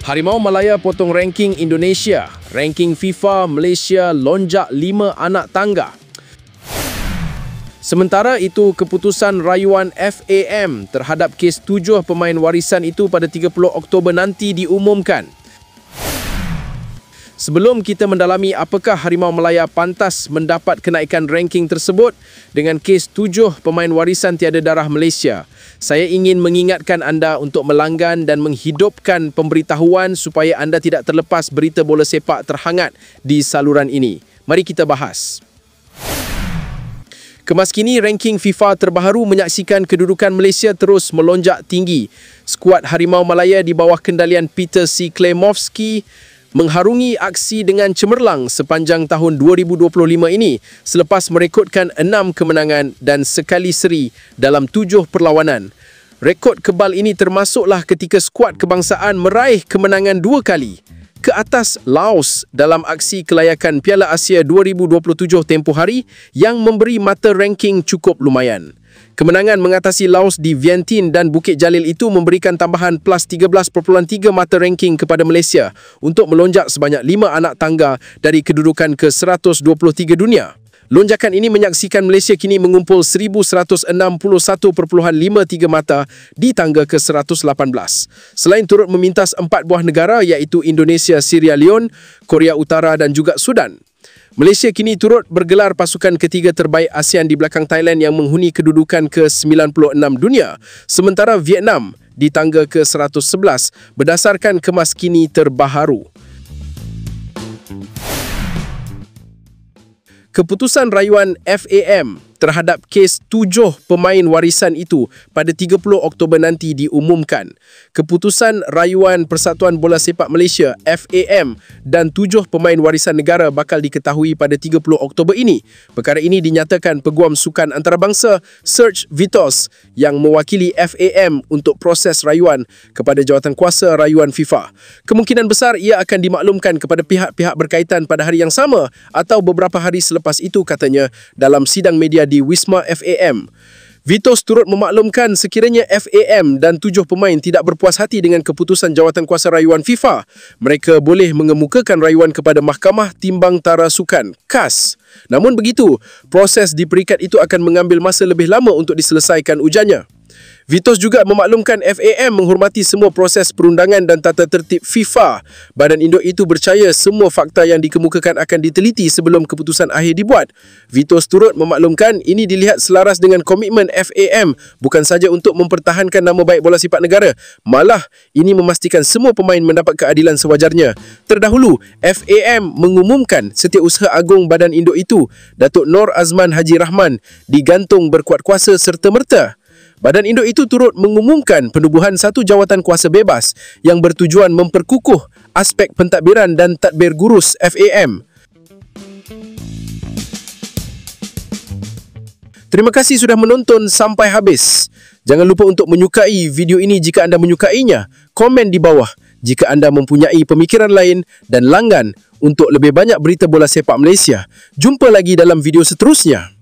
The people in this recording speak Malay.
Harimau Malaya potong ranking Indonesia. Ranking FIFA Malaysia lonjak 5 anak tangga. Sementara itu, keputusan rayuan FAM terhadap kes 7 pemain warisan itu pada 30 Oktober nanti diumumkan. Sebelum kita mendalami apakah Harimau Malaya pantas mendapat kenaikan ranking tersebut dengan kes 7 pemain warisan tiada darah Malaysia, saya ingin mengingatkan anda untuk melanggan dan menghidupkan pemberitahuan supaya anda tidak terlepas berita bola sepak terhangat di saluran ini. Mari kita bahas. Kemaskini ranking FIFA terbaharu menyaksikan kedudukan Malaysia terus melonjak tinggi. Skuad Harimau Malaya di bawah kendalian Peter C. Klemovski mengharungi aksi dengan cemerlang sepanjang tahun 2025 ini selepas merekodkan 6 kemenangan dan sekali seri dalam 7 perlawanan. Rekod kebal ini termasuklah ketika skuad kebangsaan meraih kemenangan 2 kali ke atas Laos dalam aksi kelayakan Piala Asia 2027 tempoh hari yang memberi mata ranking cukup lumayan. Kemenangan mengatasi Laos di Vientiane dan Bukit Jalil itu memberikan tambahan plus 13.3 mata ranking kepada Malaysia untuk melonjak sebanyak 5 anak tangga dari kedudukan ke-123 dunia. Lonjakan ini menyaksikan Malaysia kini mengumpul 1,161.53 mata di tangga ke-118. Selain turut memintas 4 buah negara iaitu Indonesia, Sierra Leone, Korea Utara dan juga Sudan. Malaysia kini turut bergelar pasukan ketiga terbaik ASEAN di belakang Thailand yang menghuni kedudukan ke-96 dunia, sementara Vietnam di tangga ke-111 berdasarkan kemaskini terbaharu. Keputusan rayuan FAM terhadap kes 7 pemain warisan itu pada 30 Oktober nanti diumumkan. Keputusan rayuan Persatuan Bola Sepak Malaysia FAM dan 7 pemain warisan negara bakal diketahui pada 30 Oktober ini. Perkara ini dinyatakan Peguam Sukan Antarabangsa Serge Vitos yang mewakili FAM untuk proses rayuan kepada Jawatankuasa Rayuan FIFA. Kemungkinan besar ia akan dimaklumkan kepada pihak-pihak berkaitan pada hari yang sama atau beberapa hari selepas itu, katanya dalam sidang media di Wisma FAM. Vitos turut memaklumkan sekiranya FAM dan 7 pemain tidak berpuas hati dengan keputusan Jawatankuasa Rayuan FIFA, mereka boleh mengemukakan rayuan kepada Mahkamah Timbang Tara Sukan (CAS). Namun begitu, proses di peringkat itu akan mengambil masa lebih lama untuk diselesaikan, ujarnya. Vitos juga memaklumkan FAM menghormati semua proses perundangan dan tata tertib FIFA. Badan induk itu percaya semua fakta yang dikemukakan akan diteliti sebelum keputusan akhir dibuat. Vitos turut memaklumkan ini dilihat selaras dengan komitmen FAM bukan sahaja untuk mempertahankan nama baik bola sepak negara, malah ini memastikan semua pemain mendapat keadilan sewajarnya. Terdahulu, FAM mengumumkan Setiausaha Agung badan induk itu, Datuk Nor Azman Haji Rahman, digantung berkuat kuasa serta-merta. Badan induk itu turut mengumumkan penubuhan satu jawatan kuasa bebas yang bertujuan memperkukuh aspek pentadbiran dan tadbir gurus FAM. Terima kasih sudah menonton sampai habis. Jangan lupa untuk menyukai video ini jika anda menyukainya. Komen di bawah jika anda mempunyai pemikiran lain dan langgan untuk lebih banyak berita bola sepak Malaysia. Jumpa lagi dalam video seterusnya.